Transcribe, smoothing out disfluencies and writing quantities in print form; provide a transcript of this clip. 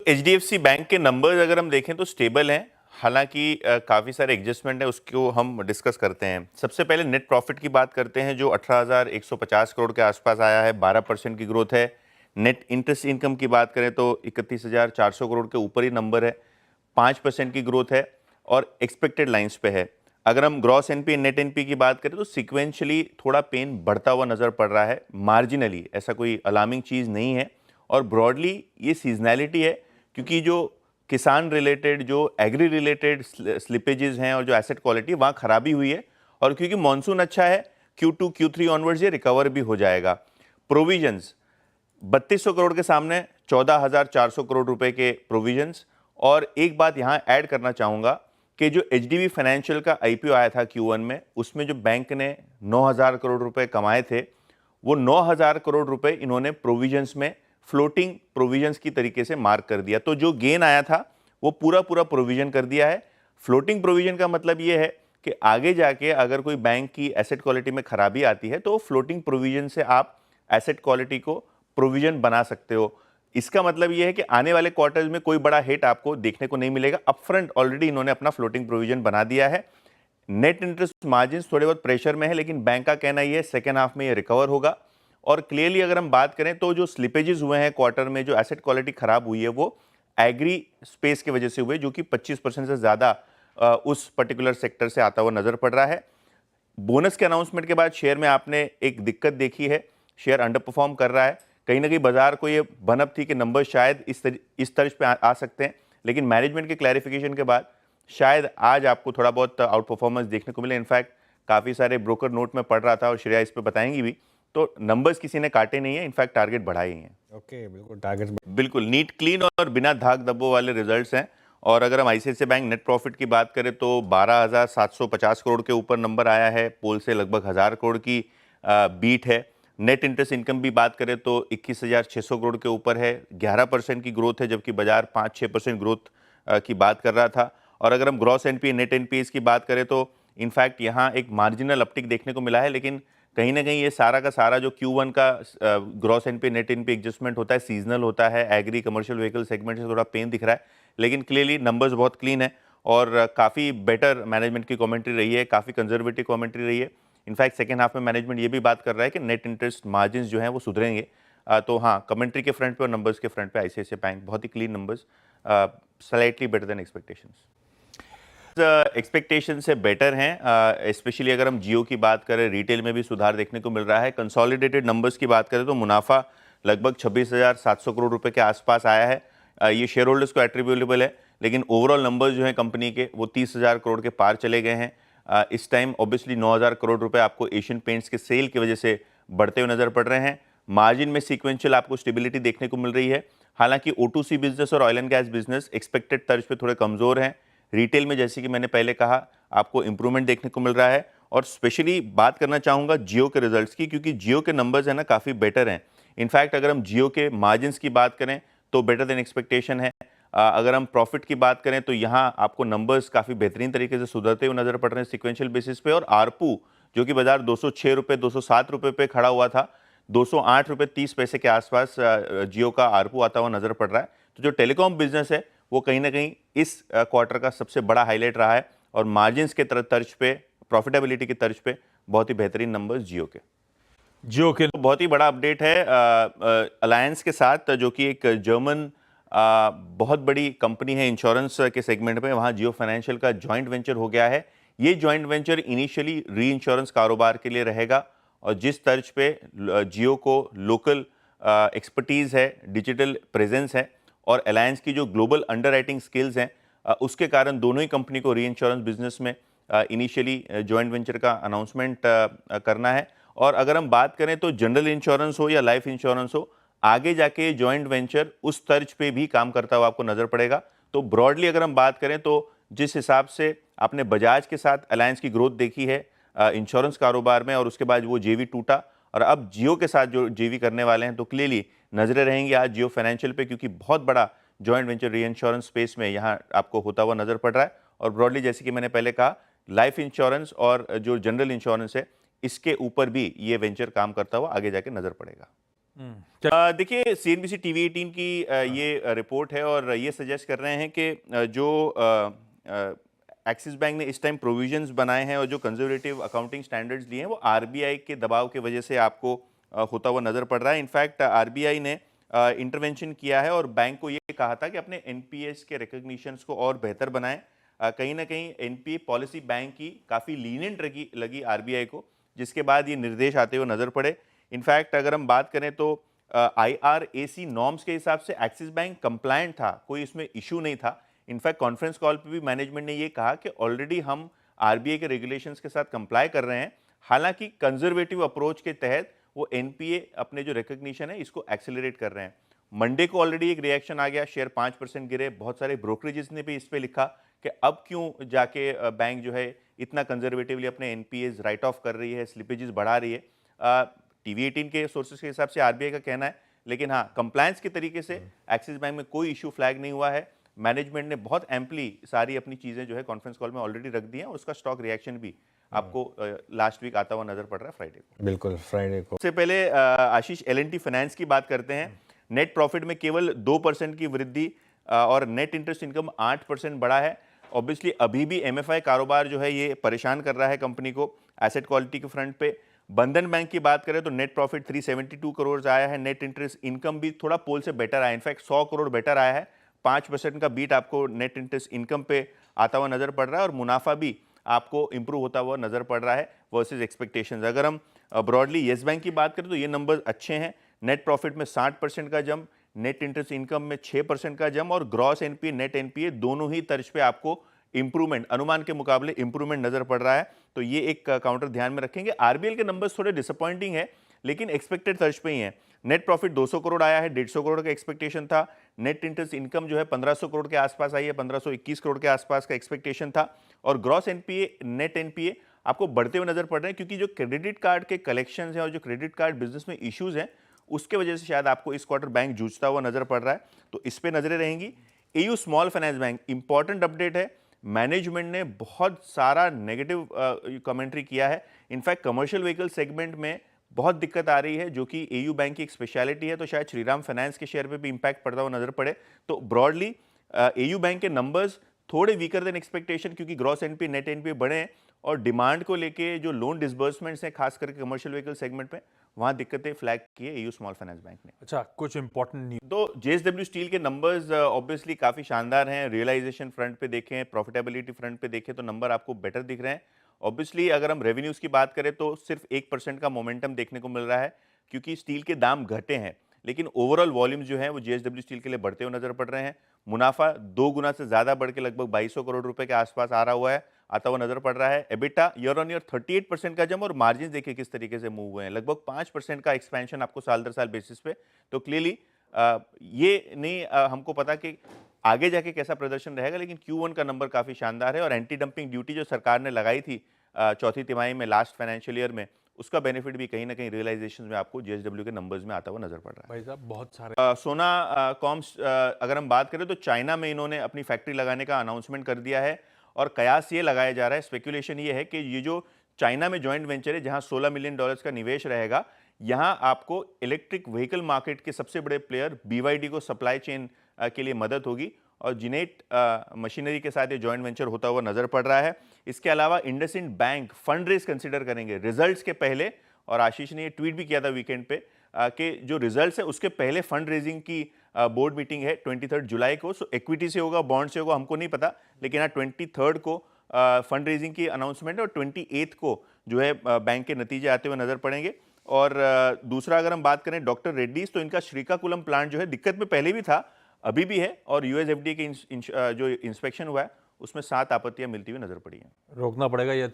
HDFC bank के numbers अगर हम देखें तो स्टेबल हैं। हालांकि काफ़ी सारे एडजस्टमेंट है, उसको हम डिस्कस करते हैं। सबसे पहले नेट प्रॉफिट की बात करते हैं जो 18,150 करोड़ के आसपास आया है, 12% की ग्रोथ है। नेट इंटरेस्ट इनकम की बात करें तो 31,400 करोड़ के ऊपर ही नंबर है, 5% की ग्रोथ है और एक्सपेक्टेड लाइंस पे है। अगर हम ग्रॉस एनपी नेट एनपी की बात करें तो सिक्वेंशली थोड़ा पेन बढ़ता हुआ नजर पड़ रहा है, मार्जिनली, ऐसा कोई अलार्मिंग चीज़ नहीं है। और ब्रॉडली ये सीजनैलिटी है, क्योंकि जो किसान रिलेटेड, जो एग्री रिलेटेड स्लिपेजेस हैं और जो एसेट क्वालिटी वहाँ खराबी हुई है, और क्योंकि मॉनसून अच्छा है, Q2 Q3 ऑनवर्ड्स ये रिकवर भी हो जाएगा। प्रोविजंस 3200 करोड़ के सामने 14,400 करोड़ रुपए के प्रोविजंस। और एक बात यहाँ ऐड करना चाहूँगा कि जो एचडीबी फाइनेंशियल का आईपीओ आया था Q1 में, उसमें जो बैंक ने 9,000 करोड़ रुपए कमाए थे, वो 9,000 करोड़ रुपए इन्होंने प्रोविजंस में फ्लोटिंग प्रोविजंस की तरीके से मार्क कर दिया। तो जो गेन आया था वो पूरा पूरा प्रोविजन कर दिया है। फ्लोटिंग प्रोविजन का मतलब ये है कि आगे जाके अगर कोई बैंक की एसेट क्वालिटी में खराबी आती है तो फ्लोटिंग प्रोविजन से आप एसेट क्वालिटी को प्रोविजन बना सकते हो। इसका मतलब यह है कि आने वाले क्वार्टर्स में कोई बड़ा हिट आपको देखने को नहीं मिलेगा। अपफ्रंट ऑलरेडी इन्होंने अपना फ्लोटिंग प्रोविजन बना दिया है। नेट इंटरेस्ट मार्जिन थोड़े बहुत प्रेशर में है, लेकिन बैंक का कहना यह है सेकेंड हाफ में ये रिकवर होगा। और क्लियरली अगर हम बात करें तो जो स्लिपेजेस हुए हैं क्वार्टर में, जो एसेट क्वालिटी खराब हुई है, वो एग्री स्पेस की वजह से हुए, जो कि 25% से ज्यादा उस पर्टिकुलर सेक्टर से आता हुआ नजर पड़ रहा है। बोनस के अनाउंसमेंट के बाद शेयर में आपने एक दिक्कत देखी है, शेयर अंडर परफॉर्म कर रहा है। कहीं ना कहीं बाजार को ये बनप थी कि नंबर शायद इस तर्ज पे आ सकते हैं, लेकिन मैनेजमेंट के क्लैरिफिकेशन के बाद शायद आज आपको थोड़ा बहुत आउट परफॉर्मेंस देखने को मिले। इनफैक्ट काफ़ी सारे ब्रोकर नोट में पढ़ रहा था और श्रेया इस पे बताएंगी भी, तो नंबर्स किसी ने काटे नहीं है, इनफैक्ट टारगेट बढ़ाए ही हैं। ओके, बिल्कुल टारगेट बिल्कुल नीट क्लीन और बिना धाक धब्बों वाले रिजल्ट्स हैं। और अगर हम आईसीआईसीआई बैंक नेट प्रॉफिट की बात करें तो 12,750 करोड़ के ऊपर नंबर आया है, पोल से लगभग 1,000 करोड़ की बीट है। नेट इंटरेस्ट इनकम भी बात करें तो 21,600 करोड़ के ऊपर है, 11% की ग्रोथ है, जबकि बाजार 5-6% ग्रोथ की बात कर रहा था। और अगर हम ग्रॉस एनपी नेट एनपीएस की बात करें तो इनफैक्ट यहाँ एक मार्जिनल अपटिक देखने को मिला है, लेकिन कहीं ना कहीं ये सारा का सारा जो Q1 का gross NP net NP adjustment होता है, सीजनल होता है, एग्री कमर्शियल व्हीकल सेगमेंट से थोड़ा पेन दिख रहा है, लेकिन क्लियरली नंबर्स बहुत क्लीन है और काफ़ी बेटर मैनेजमेंट की कमेंट्री रही है, काफ़ी कंजर्वेटिव कमेंट्री रही है। इनफैक्ट सेकेंड हाफ में मैनेजमेंट ये भी बात कर रहा है कि नेट इंटरेस्ट मार्जिन जो हैं वो सुधरेंगे। तो हाँ, कमेंट्री के फ्रंट पे और नंबर्स के फ्रंट पे आईसीआईसीआई बैंक बहुत ही clean numbers, slightly better than expectations. Expectation से बेटर हैं, स्पेशली अगर हम जियो की बात करें, रिटेल में भी सुधार देखने को मिल रहा है। कंसोलिडेटेड नंबर्स की बात करें तो मुनाफा लगभग 26,700 करोड़ रुपए के आसपास आया है। ये शेयर होल्डर्स को एट्रीब्यूटेबल है, लेकिन ओवरऑल नंबर्स जो हैं कंपनी के वो 30,000 करोड़ के पार चले गए हैं। इस टाइम ऑब्वियसली 9,000 करोड़ रुपए आपको एशियन पेंट्स के सेल की वजह से बढ़ते हुए नजर पड़ रहे हैं। मार्जिन में सीक्वेंशियल आपको स्टेबिलिटी देखने को मिल रही है। हालांकि O2C बिजनेस और oil and gas business expected तर्ज पे थोड़े कमजोर हैं। रिटेल में जैसे कि मैंने पहले कहा आपको इंप्रूवमेंट देखने को मिल रहा है। और स्पेशली बात करना चाहूंगा जियो के रिजल्ट्स की, क्योंकि जियो के नंबर्स है ना काफ़ी बेटर हैं। इनफैक्ट अगर हम जियो के मार्जिन्स की बात करें तो बेटर देन एक्सपेक्टेशन है। अगर हम प्रॉफिट की बात करें तो यहाँ आपको नंबर्स काफ़ी बेहतरीन तरीके से सुधरते हुए नजर पड़ रहे हैं सिक्वेंशियल बेसिस पे। और आरपू जो कि बाजार 206 रुपये 207 रुपये पे खड़ा हुआ था, 208 रुपये 30 पैसे के आसपास जियो का आरपू आता हुआ नजर पड़ रहा है। तो जो टेलीकॉम बिजनेस है वो कहीं ना कहीं इस क्वार्टर का सबसे बड़ा हाईलाइट रहा है और मार्जिन्स के तर्ज पे, प्रॉफिटेबिलिटी की तर्ज पे बहुत ही बेहतरीन नंबर्स जियो के। तो बहुत ही बड़ा अपडेट है अलायंस के साथ, जो कि एक जर्मन बहुत बड़ी कंपनी है इंश्योरेंस के सेगमेंट में। वहाँ जियो फाइनेंशियल का जॉइंट वेंचर हो गया है। ये जॉइंट वेंचर इनिशियली री इंश्योरेंस कारोबार के लिए रहेगा और जिस तर्ज पे जियो को लोकल एक्सपर्टीज़ है, डिजिटल प्रेजेंस है और अलायंस की जो ग्लोबल अंडरराइटिंग स्किल्स हैं, उसके कारण दोनों ही कंपनी को री इंश्योरेंस बिजनेस में इनिशियली जॉइंट वेंचर का अनाउंसमेंट करना है। और अगर हम बात करें तो जनरल इंश्योरेंस हो या लाइफ इंश्योरेंस हो, आगे जाके जॉइंट वेंचर उस तर्ज पे भी काम करता हुआ आपको नजर पड़ेगा। तो ब्रॉडली अगर हम बात करें तो जिस हिसाब से आपने बजाज के साथ अलायंस की ग्रोथ देखी है इंश्योरेंस कारोबार में, और उसके बाद वो जेवी टूटा और अब जियो के साथ जो जेवी करने वाले हैं, तो क्लियरली नजरें रहेंगी आज जियो फाइनेंशियल पे, क्योंकि बहुत बड़ा जॉइंट वेंचर री इंश्योरेंस स्पेस में यहाँ आपको होता हुआ नजर पड़ रहा है। और ब्रॉडली जैसे कि मैंने पहले कहा, लाइफ इंश्योरेंस और जो जनरल इंश्योरेंस है, इसके ऊपर भी ये वेंचर काम करता हुआ आगे जाके नजर पड़ेगा। देखिए सीएनबीसी टीवी 18 की ये रिपोर्ट है और ये सजेस्ट कर रहे हैं कि जो एक्सिस बैंक ने इस टाइम प्रोविजंस बनाए हैं और जो कंजर्वेटिव अकाउंटिंग स्टैंडर्ड्स लिए हैं वो आरबीआई के दबाव की वजह से आपको होता हुआ नजर पड़ रहा है। इनफैक्ट आरबीआई ने इंटरवेंशन किया है और बैंक को ये कहा था कि अपने एनपीएस के रिकॉग्निशंस को और बेहतर बनाएं। कहीं ना कहीं एनपीए पॉलिसी बैंक की काफ़ी लीनियंट लगी आरबीआई को, जिसके बाद ये निर्देश आते हुए नजर पड़े। इनफैक्ट अगर हम बात करें तो आईआरएसी नॉर्म्स के हिसाब से एक्सिस बैंक कंप्लायंट था, कोई इसमें इशू नहीं था। इनफैक्ट कॉन्फ्रेंस कॉल पे भी मैनेजमेंट ने ये कहा कि ऑलरेडी हम आरबीआई के रेगुलेशंस के साथ कंप्लाई कर रहे हैं। हालांकि कंजर्वेटिव अप्रोच के तहत वो एनपीए अपने जो रिकॉग्निशन है इसको एक्सेलरेट कर रहे हैं। मंडे को ऑलरेडी एक रिएक्शन आ गया, शेयर 5% गिरे। बहुत सारे ब्रोकरेजेस ने भी इस पे लिखा कि अब क्यों जाके बैंक जो है इतना कंजर्वेटिवली अपने एनपीएस राइट ऑफ कर रही है, स्लिपेजेस बढ़ा रही है। टीवी 18 के सोर्सेज के हिसाब से आरबीआई का कहना है, लेकिन हाँ कंप्लायंस के तरीके से एक्सिस बैंक में कोई इशू फ्लैग नहीं हुआ है। मैनेजमेंट ने बहुत एम्पली सारी अपनी चीजें जो है कॉन्फ्रेंस कॉल में ऑलरेडी रख दी हैं। उसका स्टॉक रिएक्शन भी आपको लास्ट वीक आता हुआ नजर पड़ रहा है फ्राइडे को। बिल्कुल फ्राइडे को। सबसे पहले आशीष एल&टी फाइनेंस की बात करते हैं। नेट प्रॉफिट में केवल 2% की वृद्धि और नेट इंटरेस्ट इनकम 8% बढ़ा है। ऑब्वियसली अभी भी एमएफआई कारोबार जो है ये परेशान कर रहा है कंपनी को एसेट क्वालिटी के फ्रंट पे। बंधन बैंक की बात करें तो नेट प्रॉफिट 372 करोड़ आया है। नेट इंटरेस्ट इनकम भी थोड़ा पोल से बेटर आया, इनफैक्ट 100 करोड़ बेटर आया है। 5% का बीट आपको नेट इंटरेस्ट इनकम पे आता हुआ नजर पड़ रहा है और मुनाफा भी आपको इंप्रूव होता हुआ नजर पड़ रहा है वर्सेस एक्सपेक्टेशंस। अगर हम ब्रॉडली येस बैंक की बात करें तो ये नंबर अच्छे हैं। नेट प्रॉफिट में 60% का जंप, नेट इंटरेस्ट इनकम में 6% का जंप और ग्रॉस एनपीए नेट एनपीए दोनों ही तर्ज पे आपको इंप्रूवमेंट, अनुमान के मुकाबले इंप्रूवमेंट नजर पड़ रहा है। तो ये एक काउंटर ध्यान में रखेंगे। आरबीएल के नंबर्स थोड़े डिसअपॉइंटिंग है लेकिन एक्सपेक्टेड तर्ज पे ही है। नेट प्रॉफिट 200 करोड़ आया है, 150 करोड़ का एक्सपेक्टेशन था। नेट इंटरेस्ट इनकम जो है 1500 करोड़ के आसपास आई है, 1521 करोड़ के आसपास का एक्सपेक्टेशन था। और ग्रॉस एनपीए नेट एनपीए आपको बढ़ते हुए नजर पड़ रहे हैं क्योंकि जो क्रेडिट कार्ड के कलेक्शंस हैं और जो क्रेडिट कार्ड बिजनेस में इश्यूज हैं उसके वजह से शायद आपको इस क्वार्टर बैंक जूझता हुआ नजर पड़ रहा है। तो इस पे नजरें रहेंगी। AU small finance bank important update है। मैनेजमेंट ने बहुत सारा नेगेटिव कमेंट्री किया है। इनफैक्ट कमर्शियल व्हीकल सेगमेंट में बहुत दिक्कत आ रही है जो कि एयू बैंक की एक स्पेशलिटी है। तो शायद श्रीराम फाइनेंस के शेयर पे भी इंपैक्ट पड़ता हुआ नजर पड़े। तो ब्रॉडली एयू बैंक के नंबर्स थोड़े वीकर देन एक्सपेक्टेशन क्योंकि ग्रॉस एनपी नेट एनपी बढ़े हैं और डिमांड को लेके जो लोन डिसबर्समेंट्स हैं खास करके कमर्शियल व्हीकल सेगमेंट में वहां दिक्कतें फ्लैग की है एयू स्मॉल फाइनेंस बैंक ने। अच्छा, कुछ इंपॉर्टेंट न्यूज़ तो जेएसडब्ल्यू स्टील के नंबर्स ऑब्वियसली काफी शानदार हैं। रियलाइजेशन फ्रंट पे देखें, प्रॉफिटेबिलिटी फ्रंट पे देखें तो नंबर आपको बेटर दिख रहे हैं। ऑब्वियसली अगर हम रेवेन्यूज की बात करें तो सिर्फ 1% का मोमेंटम देखने को मिल रहा है क्योंकि स्टील के दाम घटे हैं, लेकिन ओवरऑल वॉल्यूम्स जो हैं वो जेएसडब्ल्यू स्टील के लिए बढ़ते हुए नजर पड़ रहे हैं। मुनाफा 2 गुना से ज्यादा बढ़ के लगभग 2200 करोड़ रुपए के आसपास आता हुआ नजर पड़ रहा है। एबिटा ईयर ऑन ईयर 38% का जंप और मार्जिन देखिए किस तरीके से मूव हुए हैं, लगभग 5% का एक्सपेंशन आपको साल दर साल बेसिस पे। तो क्लियरली ये नहीं हमको पता कि आगे जाके कैसा प्रदर्शन रहेगा, लेकिन Q1 का नंबर काफी शानदार है और एंटी डंपिंग ड्यूटी जो सरकार ने लगाई थी चौथी तिमाही में लास्ट फाइनेंशियल ईयर में, उसका बेनिफिट भी कहीं ना कहीं रियलाइजेशन में आपको जेएसडब्ल्यू के नंबर्स में आता हुआ नजर पड़ रहा है। भाई साहब बहुत सारे सोना कॉम्स अगर हम बात करें तो चाइना में इन्होंने अपनी फैक्ट्री लगाने का अनाउंसमेंट कर दिया है और कयास ये लगाया जा रहा है, स्पेकुलेशन ये है कि ये जो चाइना में जॉइंट वेंचर है जहां $16 मिलियन का निवेश रहेगा, यहां आपको इलेक्ट्रिक व्हीकल मार्केट के सबसे बड़े प्लेयर बीवाईडी को सप्लाई चेन के लिए मदद होगी और जिनेट मशीनरी के साथ ये जॉइंट वेंचर होता हुआ नजर पड़ रहा है। इसके अलावा IndusInd bank fund raise consider करेंगे रिजल्ट्स के पहले, और आशीष ने ये ट्वीट भी किया था वीकेंड पे कि जो रिजल्ट्स है उसके पहले फंड रेजिंग की बोर्ड मीटिंग है 23 जुलाई को। सो इक्विटी से होगा, बॉन्ड से होगा, हमको नहीं पता, लेकिन हाँ 23 को फंड रेजिंग की अनाउंसमेंट है और 28 को जो है बैंक के नतीजे आते हुए नजर पड़ेंगे। और दूसरा अगर हम बात करें डॉक्टर रेड्डीज, तो इनका श्रीकाकुलम प्लांट जो है दिक्कत में पहले भी था, अभी भी है, और यूएसएफडीए के जो इंस्पेक्शन हुआ है उसमें 7 आपत्तियां मिलती हुई नजर पड़ी हैं। रोकना पड़ेगा ये